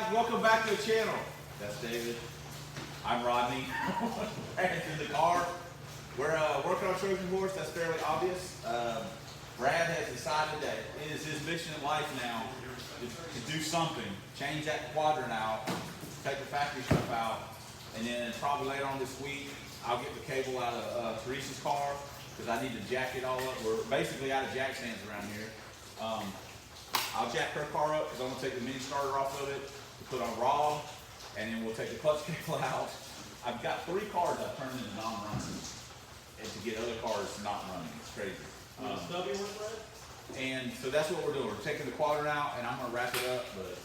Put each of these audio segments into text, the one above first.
guys, welcome back to the channel. That's David. I'm Rodney. Brad's in the car. We're working on Trojan Horse, that's fairly obvious. Brad has decided that it is his mission in life now to do something. Change that quadrant out, take the factory stuff out, and then probably later on this week, I'll get the cable out of Teresa's car because I need to jack it all up. We're basically out of jack stands around here. I'll jack her car up because I'm going to take the mini starter off of it to put on raw, and then we'll take the clutch cable out. I've got 3 cars I've turned into non-running, and to get other cars not running. It's crazy. And so that's what we're doing. We're taking the quadrant out, and I'm going to wrap it up, but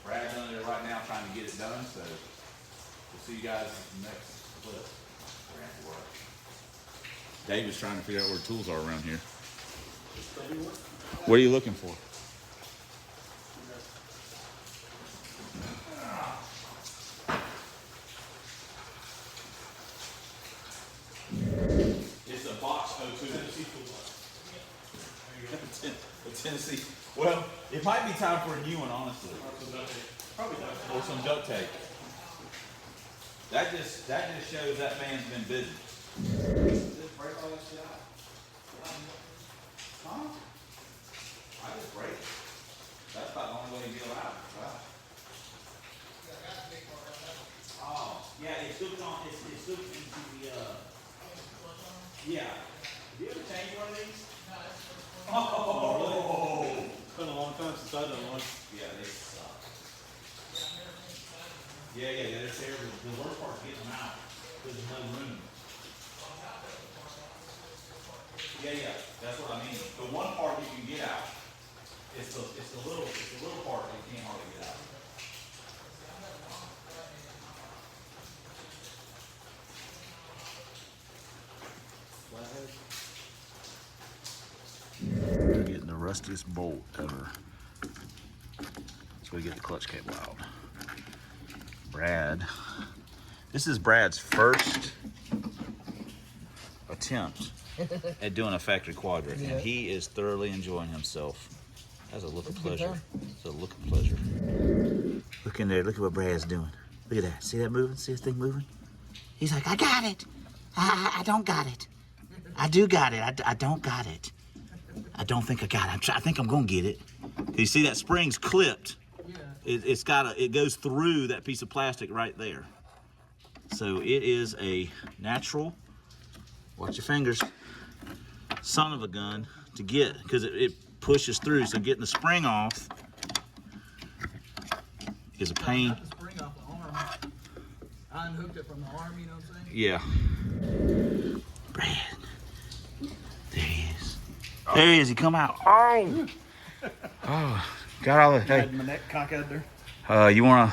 Brad's under there right now trying to get it done, so we'll see you guys next clip. We're going to have to work. David's trying to figure out where the tools are around here. What are you looking for? It's a box O2. Tennessee. Well, it might be time for a new one, honestly. Or some duct tape. That just shows that man's been busy. Huh? I just break it. That's about the only way you get allowed. Wow. Oh, yeah, it's hooked on. It's hooked into the. Yeah. Have you ever changed one of these? Oh, really? It's been a long time since I've done one. Yeah, they suck. Yeah, they're terrible. The worst part is getting them out because there's no room. Yeah, that's what I mean. The one part you can get out, it's the little part that you can't hardly get out. We're getting the rustiest bolt ever. So we get the clutch cable out. Brad, this is Brad's first attempt at doing a factory quadrant, and he is thoroughly enjoying himself. That's a look of pleasure. It's a look of pleasure. Look in there. Look at what Brad's doing. Look at that. See that moving? See this thing moving? He's like, I got it. I don't got it. I do got it. I don't got it. I don't think I got it. I think I'm gonna get it. You see that spring's clipped. Yeah. It goes through that piece of plastic right there. So it is a natural, watch your fingers, son of a gun to get, because it pushes through. So getting the spring off is a pain. I got the spring off the arm. I unhooked it from the arm, you know what I'm saying? Yeah. Brad. There he is. There he is. He come out. Oh. Oh. Got all the. Hey. My neck cock out there. You wanna?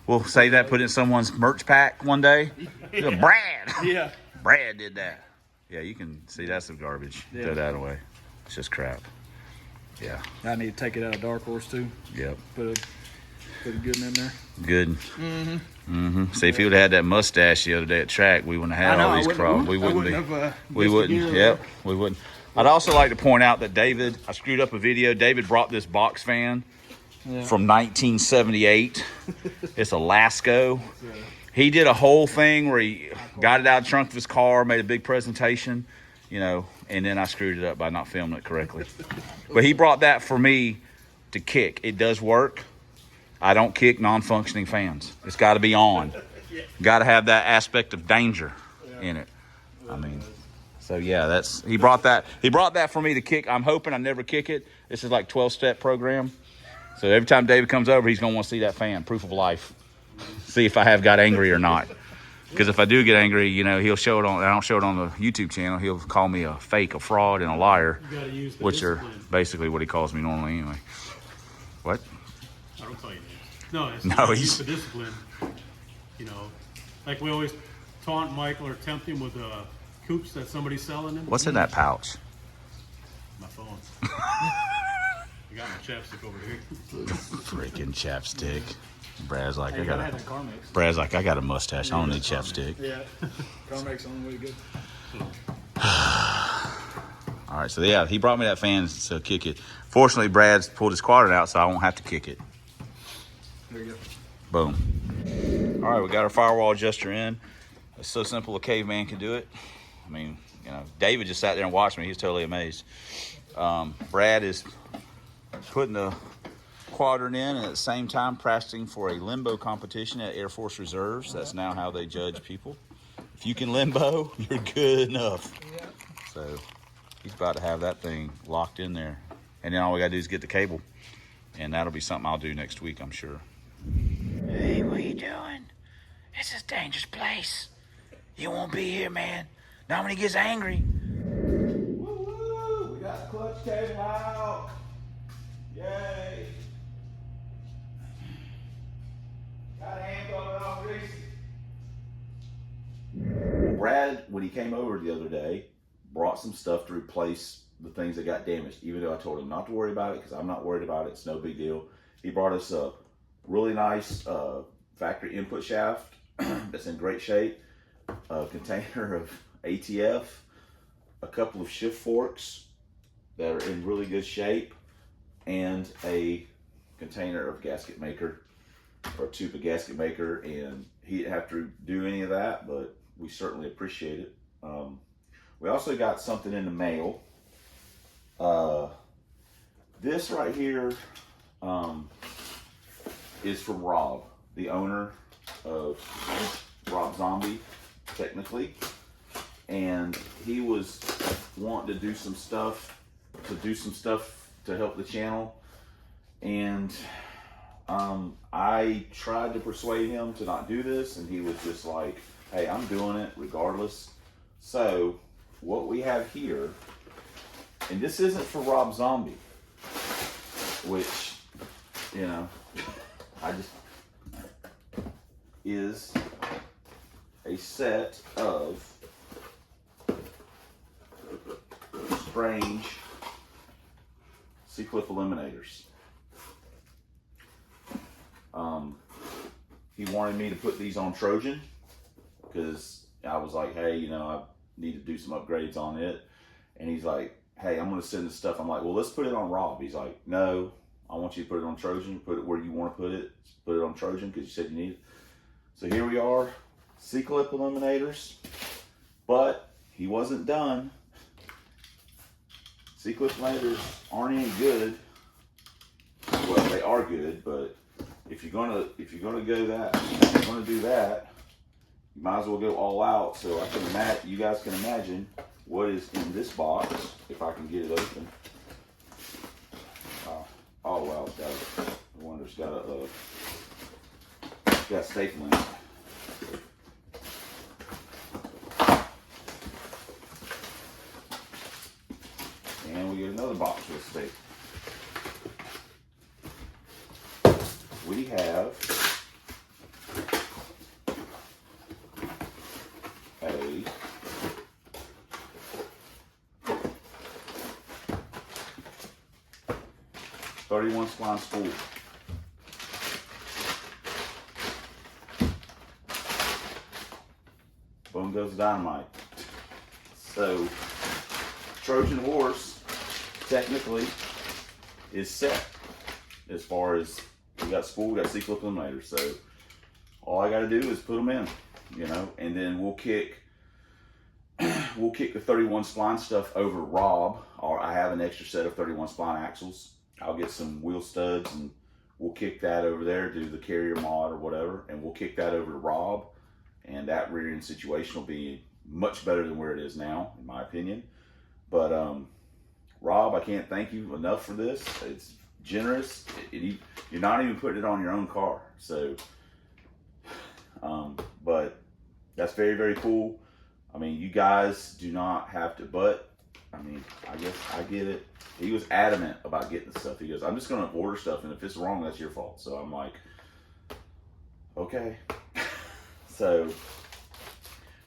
We'll save that. Put it in someone's merch pack one day. Yeah. Brad. Yeah. Brad did that. Yeah, you can see that's some garbage. Yeah. Throw that away. It's just crap. Yeah. I need to take it out of Dark Horse too. Yep. Put a good one in there. Good. See, if he would have had that mustache the other day at track, we wouldn't have had all these problems. We wouldn't be. We wouldn't. Yep. We wouldn't. I'd also like to point out that I screwed up a video. David brought this box fan from 1978. It's a Lasco. He did a whole thing where he got it out of the trunk of his car, made a big presentation, you know, and then I screwed it up by not filming it correctly. But he brought that for me to kick. It does work. I don't kick non-functioning fans. It's got to be on. Got to have that aspect of danger in it. I mean, so yeah, he brought that for me to kick. I'm hoping I never kick it. This is like 12-step program. So every time David comes over, he's gonna want to see that fan, proof of life. See if I have got angry or not. Because if I do get angry, you know, he'll show it on. I don't show it on the YouTube channel. He'll call me a fake, a fraud, and a liar, which are basically what he calls me normally anyway. What? I don't call you names. No, he's the discipline. You know, like we always taunt Michael or tempt him with coops that somebody's selling him. What's in that pouch? My phone. I got my chapstick over here. Freaking chapstick. Brad's like, I got a mustache. I don't need chapstick. Yeah, Carmack's the only way to go. All right, so yeah, he brought me that fan to kick it. Fortunately, Brad's pulled his quadrant out, so I won't have to kick it. There you go. Boom. All right, we got our firewall adjuster in. It's so simple a caveman can do it. I mean, you know, David just sat there and watched me. He's totally amazed. Brad is putting the quadrant in and at the same time practicing for a limbo competition at Air Force Reserves. That's now how they judge people. If you can limbo, you're good enough. So he's about to have that thing locked in there. And then all we gotta do is get the cable. And that'll be something I'll do next week, I'm sure. Hey, what are you doing? It's a dangerous place. You won't be here, man. Not when he gets angry. Woo-woo! We got the clutch cable out. Yay! Got a handle it all greasy. Brad, when he came over the other day, brought some stuff to replace the things that got damaged, even though I told him not to worry about it because I'm not worried about it. It's no big deal. He brought us a really nice factory input shaft that's in great shape, a container of ATF, a couple of shift forks that are in really good shape, and a container of gasket maker, or a tube of gasket maker. And he didn't have to do any of that, but we certainly appreciate it. We also got something in the mail. This right here is from Rob, the owner of Rob Zombie, technically. And he was wanting to do some stuff to help the channel. And I tried to persuade him to not do this, and he was just like, hey, I'm doing it regardless. So what we have here, and this isn't for Rob Zombie, which, you know, is a set of strange C-clip eliminators. He wanted me to put these on Trojan because I was like, hey, you know, I need to do some upgrades on it. And he's like, hey, I'm going to send this stuff. I'm like, well, let's put it on Rob. He's like, no, I want you to put it on Trojan. Put it where you want to put it. Put it on Trojan because you said you need it. So here we are, C-clip eliminators. But he wasn't done. C-clip eliminaters aren't any good. Well, they are good, but if you're gonna do that, you might as well go all out. So I can imagine, you guys can imagine what is in this box if I can get it open. Oh wow, it's got I wonder it's got a stapling. And we get another box with a staple. We have a 31 spline spool. Boom goes dynamite. So Trojan Horse technically is set as far as we got spool, we got C-clip eliminators. So all I got to do is put them in, you know, and then we'll kick the 31 spline stuff over Rob. Or I have an extra set of 31 spline axles. I'll get some wheel studs and we'll kick that over there, do the carrier mod or whatever, and we'll kick that over to Rob. And that rear end situation will be much better than where it is now, in my opinion. But Rob, I can't thank you enough for this. It's generous. You're not even putting it on your own car. So, but that's very, very cool. I mean, you guys do not have to, but I mean, I guess I get it. He was adamant about getting the stuff. He goes, I'm just going to order stuff, and if it's wrong, that's your fault. So I'm like, okay. So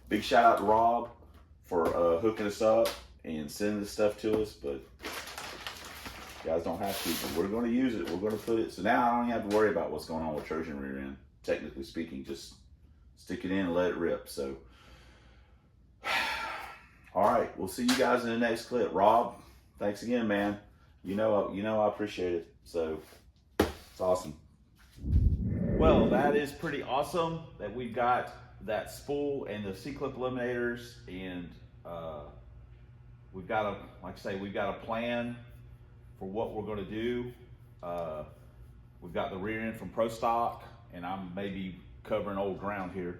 big shout out to Rob for hooking us up and sending this stuff to us, but you guys don't have to, but we're going to use it. We're going to put it. So now I don't even have to worry about what's going on with Trojan rear end, technically speaking. Just stick it in and let it rip. So, all right, we'll see you guys in the next clip. Rob, thanks again, man. You know I appreciate it. So it's awesome. Well, that is pretty awesome that we've got that spool and the C-clip eliminators, and we've got a, like I say, we've got a plan for what we're going to do. We've got the rear end from Pro Stock, and I'm maybe covering old ground here,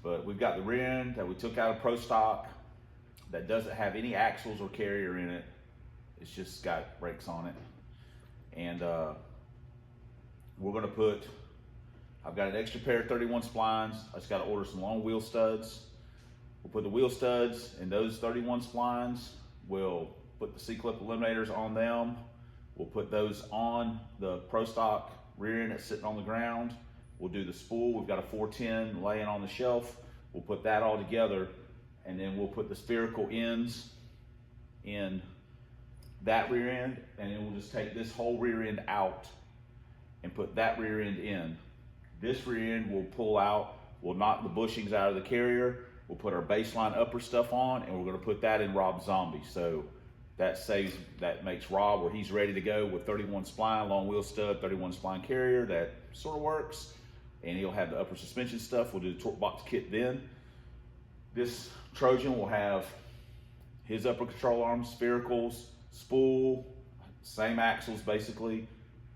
but we've got the rear end that we took out of Pro Stock that doesn't have any axles or carrier in it. It's just got brakes on it. And we're gonna put, I've got an extra pair of 31 splines. I just gotta order some long wheel studs. We'll put the wheel studs in those 31 splines. We'll put the C-clip eliminators on them. We'll put those on the Pro Stock rear end that's sitting on the ground. We'll do the spool. We've got a 410 laying on the shelf. We'll put that all together, and then we'll put the spherical ends in that rear end, and then we'll just take this whole rear end out and put that rear end in. This rear end will pull out, we'll knock the bushings out of the carrier, we'll put our baseline upper stuff on, and we're gonna put that in Rob's Zombie. So that makes Rob where he's ready to go with 31 spline, long wheel stud, 31 spline carrier. That sort of works. And he'll have the upper suspension stuff. We'll do the torque box kit then. This Trojan will have his upper control arms, sphericals, spool, same axles basically,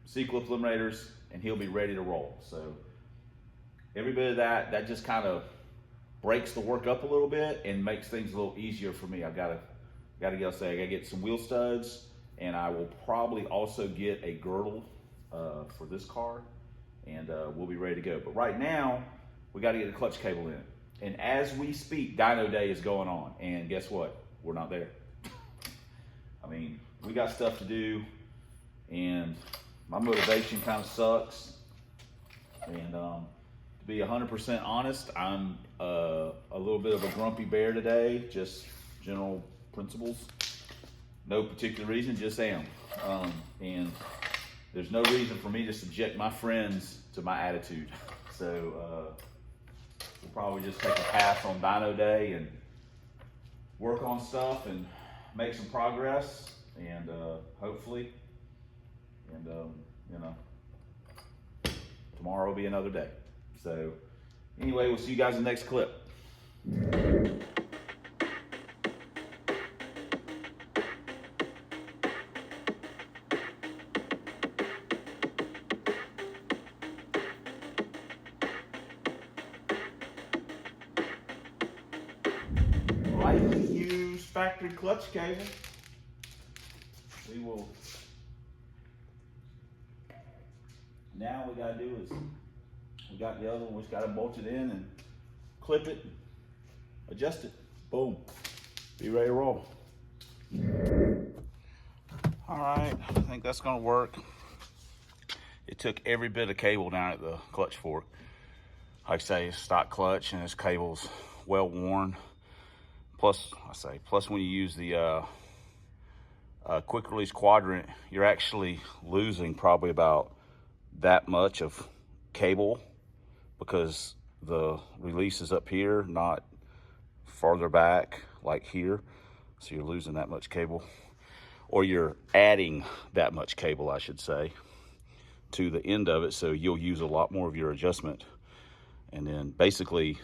C-clip eliminators, and he'll be ready to roll. So every bit of that just kind of breaks the work up a little bit and makes things a little easier for me. I gotta get some wheel studs, and I will probably also get a girdle for this car, and we'll be ready to go. But right now, we got to get the clutch cable in. And as we speak, dyno day is going on, and guess what? We're not there. I mean, we got stuff to do, and my motivation kind of sucks. And to be 100% honest, I'm a little bit of a grumpy bear today, just general principles. No particular reason, just am. And there's no reason for me to subject my friends to my attitude. So we'll probably just take a pass on dyno day and work on stuff and make some progress, and hopefully, and you know, tomorrow will be another day. So anyway, we'll see you guys in the next clip. Lightly used factory clutch cable. We will, now we gotta do is, we got the other one, we just gotta bolt it in and clip it, adjust it, boom, be ready to roll. All right, I think that's gonna work. It took every bit of cable down at the clutch fork. Like I say, it's stock clutch and this cable's well worn. Plus when you use the quick release quadrant, you're actually losing probably about that much of cable because the release is up here, not farther back like here. So you're losing that much cable, or you're adding that much cable, I should say, to the end of it. So you'll use a lot more of your adjustment. And then basically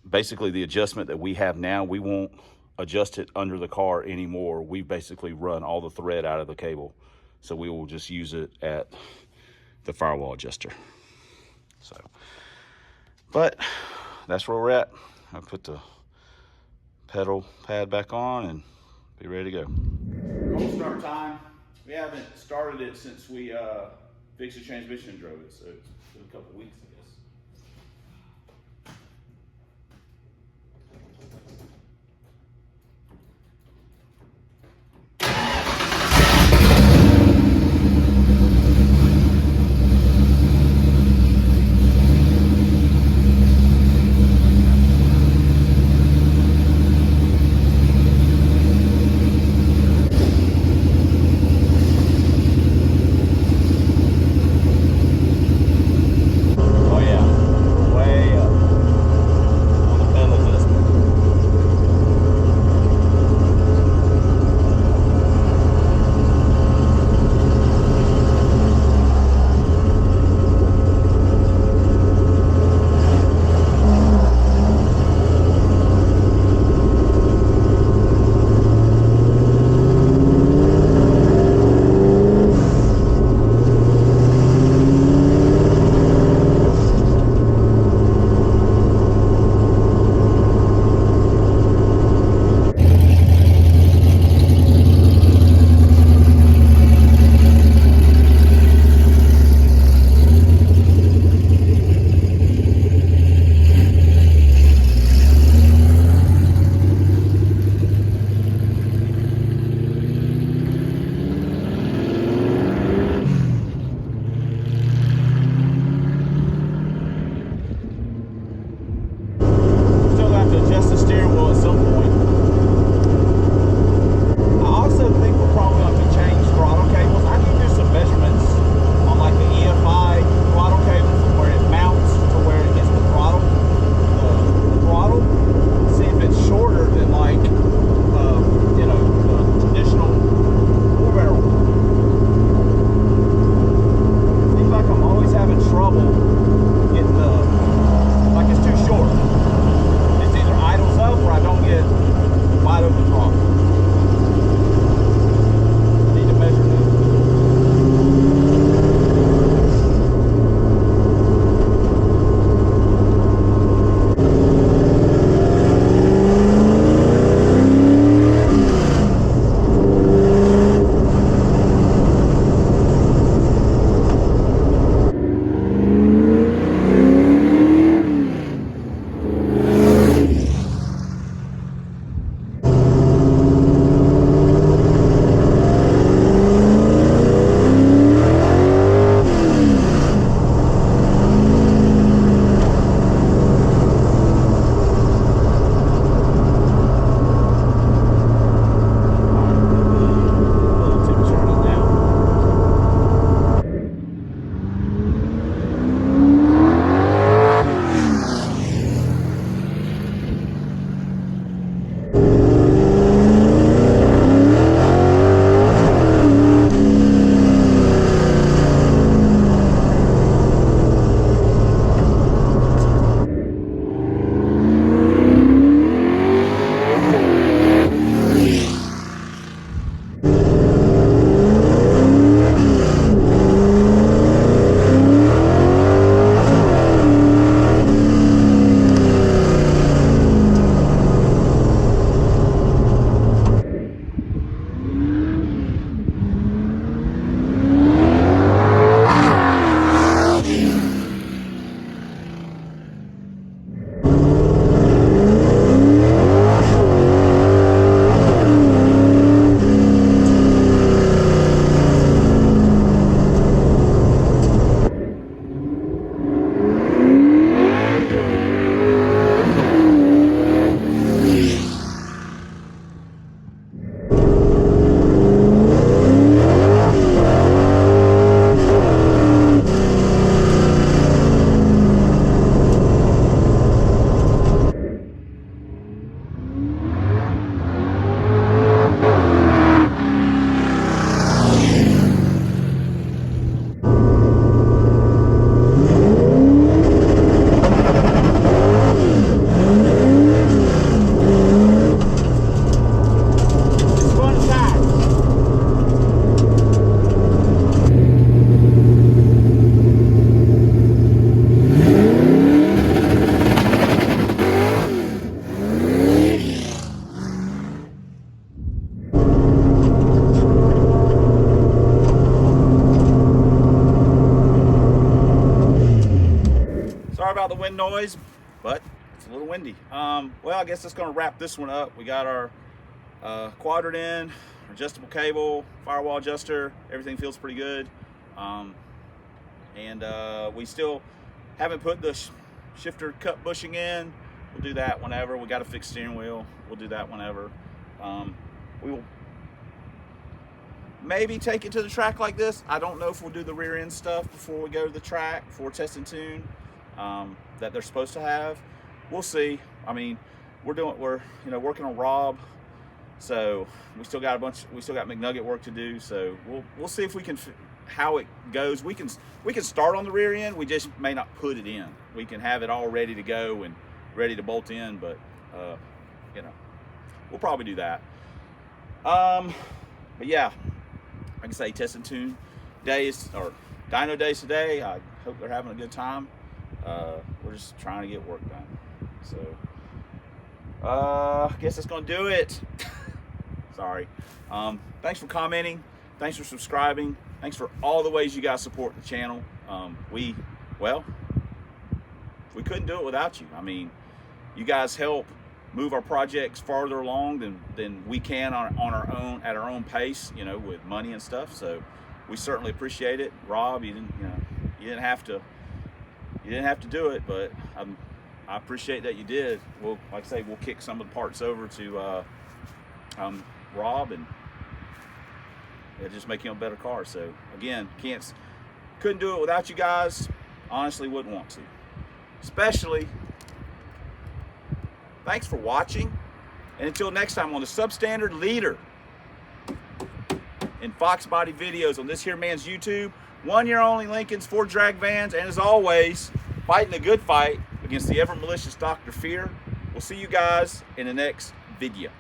the adjustment that we have now, we won't adjust it under the car anymore. We've basically run all the thread out of the cable. So we will just use it at the firewall adjuster. So, but that's where we're at. I put the pedal pad back on and be ready to go. Cold start time. We haven't started it since we fixed the transmission and drove it. So it's been a couple weeks, I guess. Oh yeah. sorry about the wind noise, but it's a little windy. Well, I guess that's going to wrap this one up. We got our quadrant in, adjustable cable, firewall adjuster. Everything feels pretty good. We still haven't put the shifter cut bushing in. We'll do that whenever. We got a fixed steering wheel. We'll do that whenever. We will maybe take it to the track like this. I don't know if we'll do the rear end stuff before we go to the track, before test and tune that they're supposed to have. We'll see. I mean, we're working on Rob, so we still got McNugget work to do. So we'll see if we can how it goes. We can start on the rear end. We just may not put it in. We can have it all ready to go and ready to bolt in, but we'll probably do that. But yeah, like I say, test and tune days or dyno days today. I hope they're having a good time. We're just trying to get work done. So I guess that's gonna do it. Sorry. Thanks for commenting. Thanks for subscribing. Thanks for all the ways you guys support the channel. We couldn't do it without you. I mean, you guys help move our projects farther along than we can on our own at our own pace, with money and stuff. So we certainly appreciate it. Rob, you didn't have to do it, but I appreciate that you did. Like I say, we'll kick some of the parts over to Rob, and it'll just make him a better car. So again, couldn't do it without you guys. Honestly, wouldn't want to. Especially, thanks for watching, and until next time on the Substandard Leader in Fox Body videos on this here man's YouTube. 1 year only Lincolns, 4 drag vans, and as always, fighting a good fight against the ever malicious Dr. Fear. We'll see you guys in the next video.